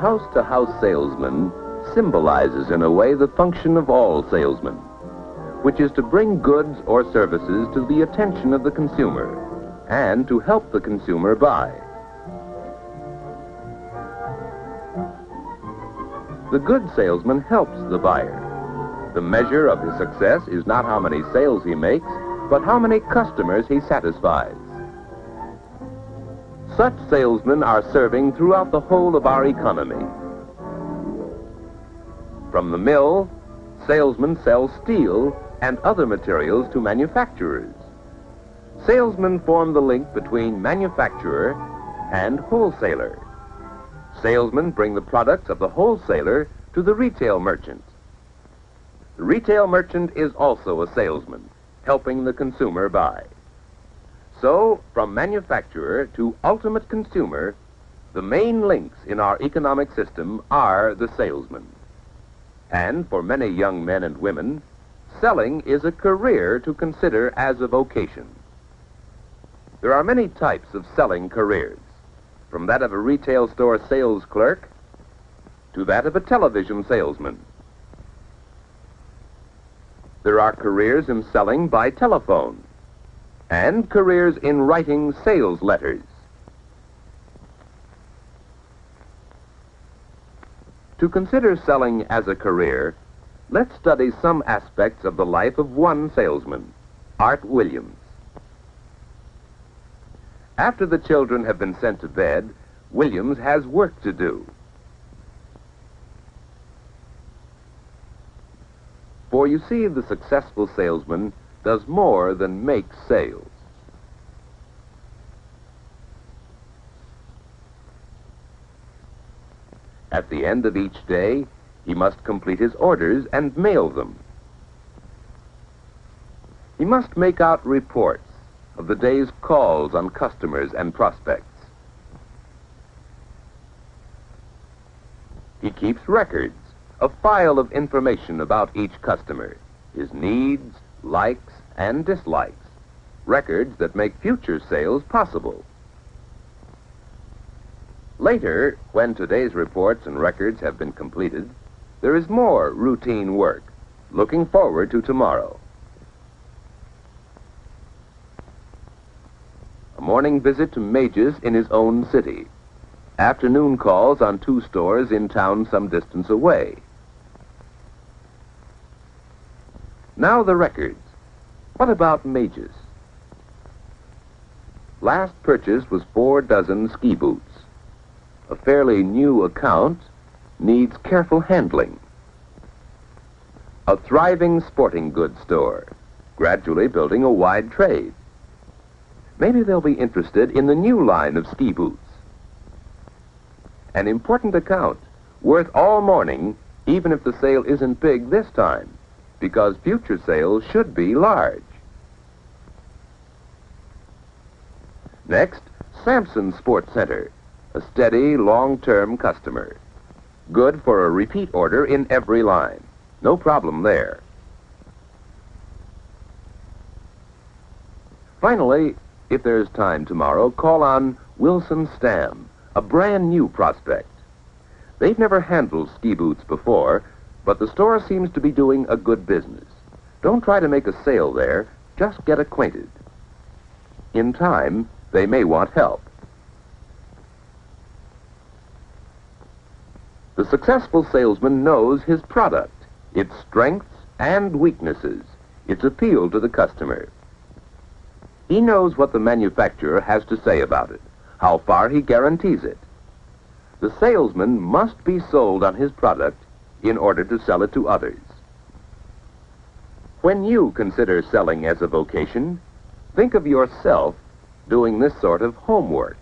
house-to-house salesman symbolizes in a way the function of all salesmen, which is to bring goods or services to the attention of the consumer and to help the consumer buy. The good salesman helps the buyer. The measure of his success is not how many sales he makes, but how many customers he satisfies. Such salesmen are serving throughout the whole of our economy. From the mill, salesmen sell steel and other materials to manufacturers. Salesmen form the link between manufacturer and wholesaler. Salesmen bring the products of the wholesaler to the retail merchant. The retail merchant is also a salesman, helping the consumer buy. So, from manufacturer to ultimate consumer, the main links in our economic system are the salesman. And for many young men and women, selling is a career to consider as a vocation. There are many types of selling careers, from that of a retail store sales clerk to that of a television salesman. There are careers in selling by telephone and careers in writing sales letters. To consider selling as a career, let's study some aspects of the life of one salesman, Art Williams. After the children have been sent to bed, Williams has work to do. For you see, the successful salesman does more than make sales. At the end of each day, he must complete his orders and mail them. He must make out reports of the day's calls on customers and prospects. He keeps records, a file of information about each customer, his needs, likes, and dislikes, records that make future sales possible. Later, when today's reports and records have been completed, there is more routine work, looking forward to tomorrow. A morning visit to Mages in his own city. Afternoon calls on 2 stores in town some distance away. Now the records. What about Mages? Last purchase was 4 dozen ski boots. A fairly new account needs careful handling. A thriving sporting goods store, gradually building a wide trade. Maybe they'll be interested in the new line of ski boots. An important account, worth all morning, even if the sale isn't big this time, because future sales should be large. Next, Sampson Sports Center, a steady, long-term customer. Good for a repeat order in every line. No problem there. Finally, if there's time tomorrow, call on Wilson Stam, a brand new prospect. They've never handled ski boots before, but the store seems to be doing a good business. Don't try to make a sale there, just get acquainted. In time, they may want help. The successful salesman knows his product, its strengths and weaknesses, its appeal to the customer. He knows what the manufacturer has to say about it, how far he guarantees it. The salesman must be sold on his product in order to sell it to others. When you consider selling as a vocation, think of yourself doing this sort of homework.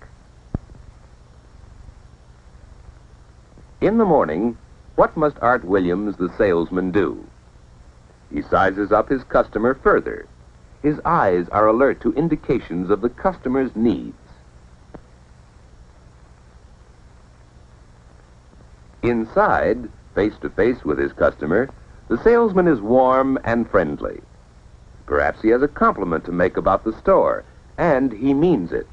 In the morning, what must Art Williams, the salesman, do? He sizes up his customer further. His eyes are alert to indications of the customer's needs. Inside, face to face with his customer, the salesman is warm and friendly. Perhaps he has a compliment to make about the store, and he means it.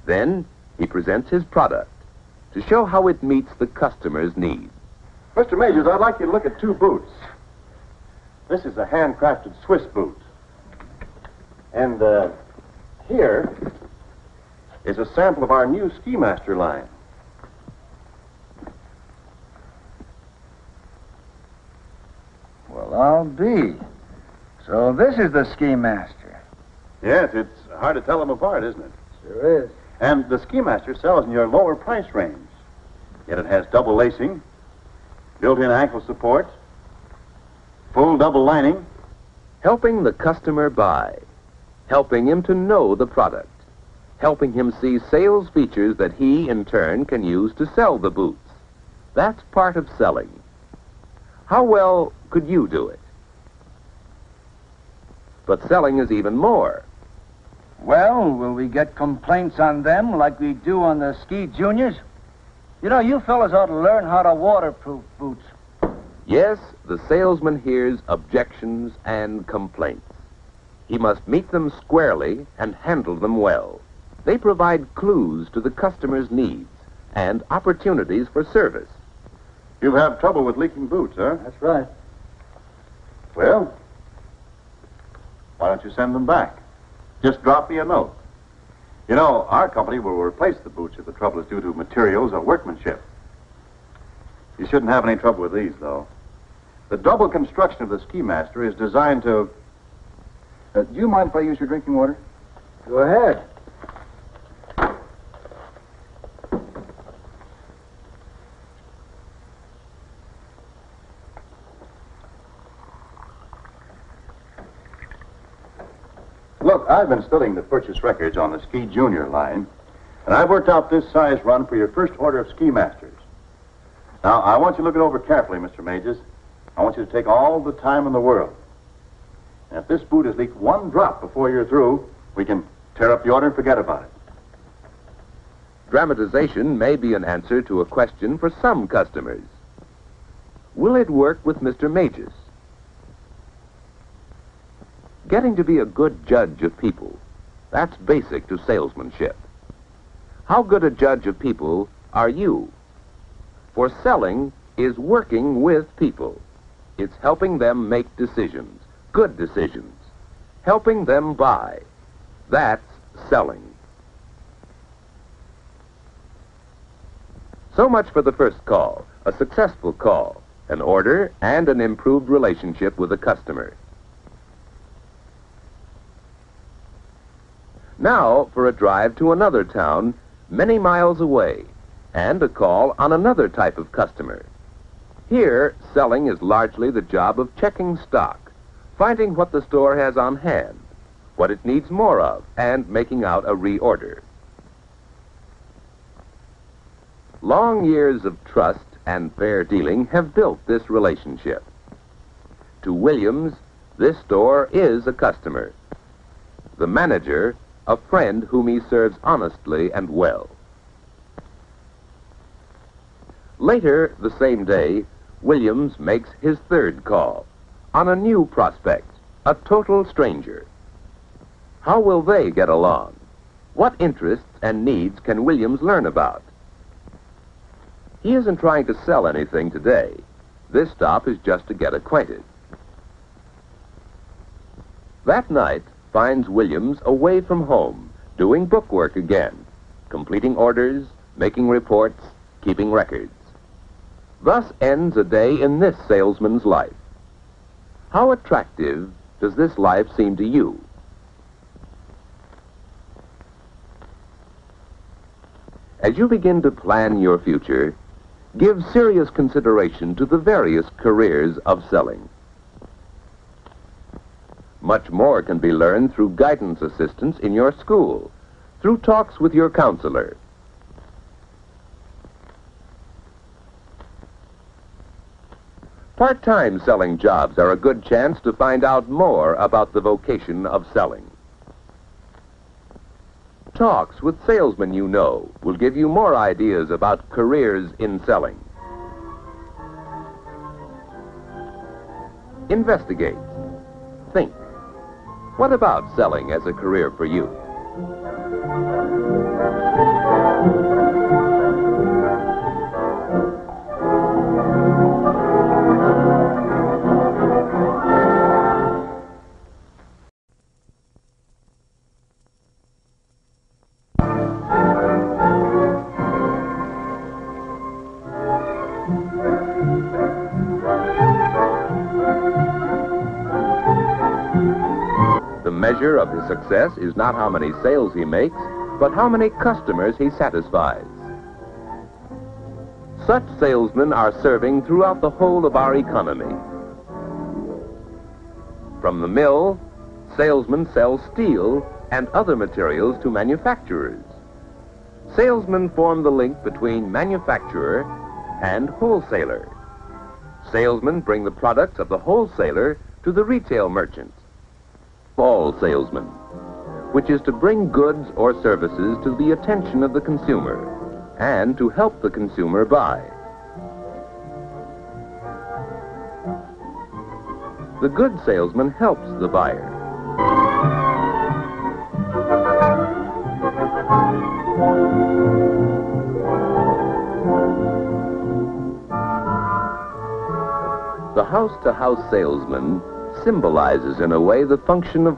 Then he presents his product. to show how it meets the customer's needs. Mr. Majors, I'd like you to look at two boots. This is a handcrafted Swiss boot. And here is a sample of our new Ski Master line. Well, I'll be. So this is the Ski Master. Yes, it's hard to tell them apart, isn't it? Sure is. And the Ski Master sells in your lower price range. Yet it has double lacing, built-in ankle support, full double lining. Helping the customer buy, helping him to know the product, helping him see sales features that he, in turn, can use to sell the boots. That's part of selling. How well could you do it? But selling is even more. Well, will we get complaints on them like we do on the Ski Juniors? You know, you fellas ought to learn how to waterproof boots. Yes, the salesman hears objections and complaints. He must meet them squarely and handle them well. They provide clues to the customer's needs and opportunities for service. You have trouble with leaking boots, huh? That's right. Well, why don't you send them back? Just drop me a note. You know, our company will replace the boots if the trouble is due to materials or workmanship. You shouldn't have any trouble with these, though. The double construction of the Ski Master is designed to... do you mind if I use your drinking water? Go ahead. Look, I've been studying the purchase records on the Ski Junior line, and I've worked out this size run for your first order of Ski Masters. Now, I want you to look it over carefully, Mr. Majors. I want you to take all the time in the world. And if this boot has leaked one drop before you're through, we can tear up the order and forget about it. Dramatization may be an answer to a question for some customers. Will it work with Mr. Majors? Getting to be a good judge of people, that's basic to salesmanship. How good a judge of people are you? For selling is working with people. It's helping them make decisions, good decisions, helping them buy. That's selling. So much for the first call, a successful call, an order, and an improved relationship with a customer. Now for a drive to another town many miles away and a call on another type of customer. Here, selling is largely the job of checking stock, finding what the store has on hand, what it needs more of, and making out a reorder. Long years of trust and fair dealing have built this relationship. To Williams, this store is a customer. The manager, a friend whom he serves honestly and well. Later the same day, Williams makes his third call on a new prospect, a total stranger. How will they get along? What interests and needs can Williams learn about? He isn't trying to sell anything today. This stop is just to get acquainted. That night finds Williams away from home, doing bookwork again, completing orders, making reports, keeping records. Thus ends a day in this salesman's life. How attractive does this life seem to you? As you begin to plan your future, give serious consideration to the various careers of selling. Much more can be learned through guidance assistance in your school, through talks with your counselor. Part-time selling jobs are a good chance to find out more about the vocation of selling. Talks with salesmen you know will give you more ideas about careers in selling. Investigate. Think. What about selling as a career for you? The measure of his success is not how many sales he makes, but how many customers he satisfies. Such salesmen are serving throughout the whole of our economy. From the mill, salesmen sell steel and other materials to manufacturers. Salesmen form the link between manufacturer and wholesaler. Salesmen bring the products of the wholesaler to the retail merchant. All salesmen, which is to bring goods or services to the attention of the consumer and to help the consumer buy. The good salesman helps the buyer. The house-to-house salesman symbolizes in a way the function of